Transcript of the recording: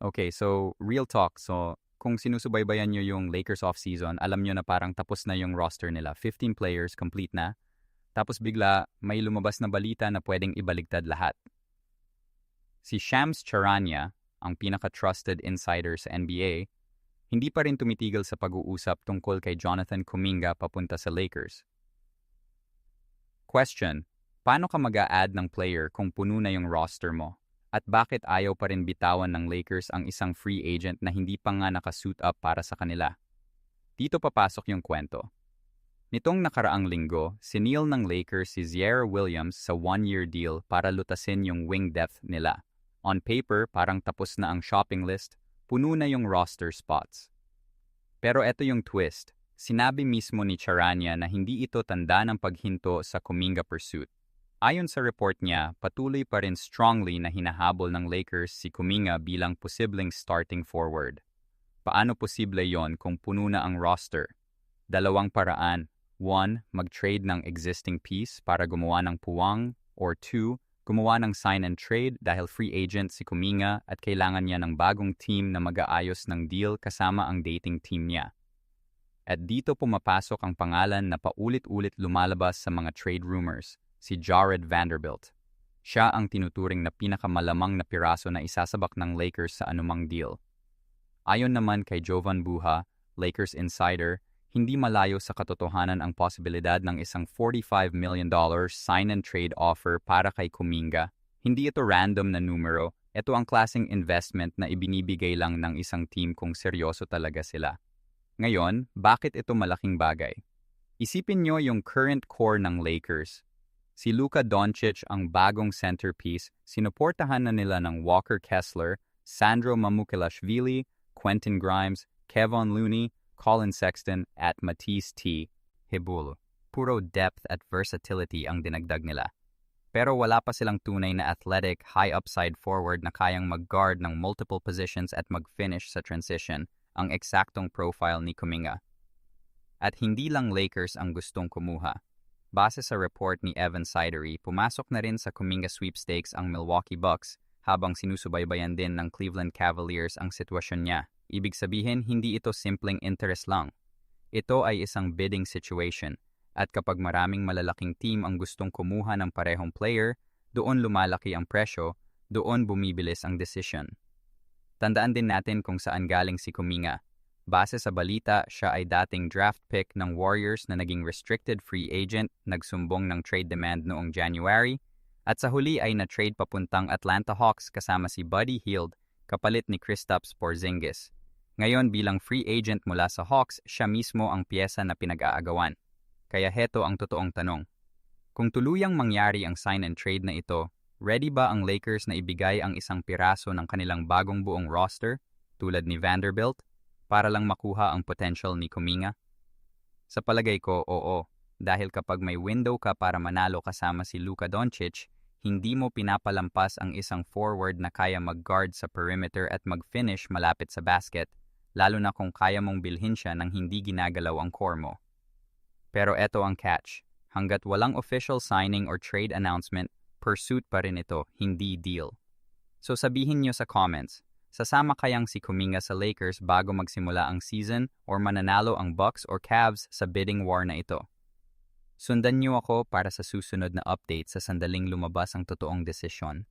Okay, so real talk. So kung sinusubaybayan nyo yung Lakers off-season, alam nyo na parang tapos na yung roster nila. 15 players, complete na. Tapos bigla may lumabas na balita na pwedeng ibaligtad lahat. Si Shams Charania, ang pinaka-trusted insider sa NBA, hindi pa rin tumitigil sa pag-uusap tungkol kay Jonathan Kuminga papunta sa Lakers. Question: paano ka mag-a-add ng player kung puno na yung roster mo? At bakit ayaw pa rin bitawan ng Lakers ang isang free agent na hindi pa nga nakasuit up para sa kanila? Dito papasok yung kwento. Nitong nakaraang linggo, sinil ng Lakers si Ziaire Williams sa 1-year deal para lutasin yung wing depth nila. On paper, parang tapos na ang shopping list, puno na yung roster spots. Pero eto yung twist. Sinabi mismo ni Charania na hindi ito tanda ng paghinto sa Kuminga pursuit. Ayon sa report niya, patuloy pa rin strongly na hinahabol ng Lakers si Kuminga bilang posibleng starting forward. Paano posible yon kung puno na ang roster? Dalawang paraan. 1. Mag-trade ng existing piece para gumawa ng puwang. Or 2. Gumawa ng sign and trade dahil free agent si Kuminga at kailangan niya ng bagong team na mag-aayos ng deal kasama ang dating team niya. At dito pumapasok ang pangalan na paulit-ulit lumalabas sa mga trade rumors, si Jared Vanderbilt. Siya ang tinuturing na pinakamalamang na piraso na isasabak ng Lakers sa anumang deal. Ayon naman kay Jovan Buha, Lakers insider, hindi malayo sa katotohanan ang posibilidad ng isang $45 million sign and trade offer para kay Kuminga. Hindi ito random na numero, ito ang klaseng investment na ibinibigay lang ng isang team kung seryoso talaga sila. Ngayon, bakit ito malaking bagay? Isipin nyo yung current core ng Lakers. Si Luka Doncic ang bagong centerpiece, sinuportahan na nila ng Walker Kessler, Sandro Mamukelashvili, Quentin Grimes, Kevon Looney, Colin Sexton at Matisse T. Hebul. Puro depth at versatility ang dinagdag nila. Pero wala pa silang tunay na athletic, high-upside forward na kayang mag-guard ng multiple positions at mag-finish sa transition, ang eksaktong profile ni Kuminga. At hindi lang Lakers ang gustong kumuha. Base sa report ni Evan Sidery, pumasok na rin sa Kuminga sweepstakes ang Milwaukee Bucks habang sinusubaybayan din ng Cleveland Cavaliers ang sitwasyon niya. Ibig sabihin, hindi ito simpleng interest lang. Ito ay isang bidding situation at kapag maraming malalaking team ang gustong kumuha ng parehong player, doon lumalaki ang presyo, doon bumibilis ang decision. Tandaan din natin kung saan galing si Kuminga. Base sa balita, siya ay dating draft pick ng Warriors na naging restricted free agent, nagsumbong ng trade demand noong January, at sa huli ay na-trade papuntang Atlanta Hawks kasama si Buddy Hield, kapalit ni Kristaps Porzingis. Ngayon bilang free agent mula sa Hawks, siya mismo ang piyesa na pinag-aagawan. Kaya heto ang totoong tanong. Kung tuluyang mangyari ang sign and trade na ito, ready ba ang Lakers na ibigay ang isang piraso ng kanilang bagong buong roster, tulad ni Vanderbilt, para lang makuha ang potential ni Kuminga? Sa palagay ko, oo. Dahil kapag may window ka para manalo kasama si Luka Doncic, hindi mo pinapalampas ang isang forward na kaya mag-guard sa perimeter at mag-finish malapit sa basket, lalo na kung kaya mong bilhin siya nang hindi ginagalaw ang core mo. Pero eto ang catch. Hanggat walang official signing or trade announcement, pursuit pa rin ito, hindi deal. So sabihin nyo sa comments, sasama kayang si Kuminga sa Lakers bago magsimula ang season or mananalo ang Bucks or Cavs sa bidding war na ito? Sundan niyo ako para sa susunod na update sa sandaling lumabas ang totoong desisyon.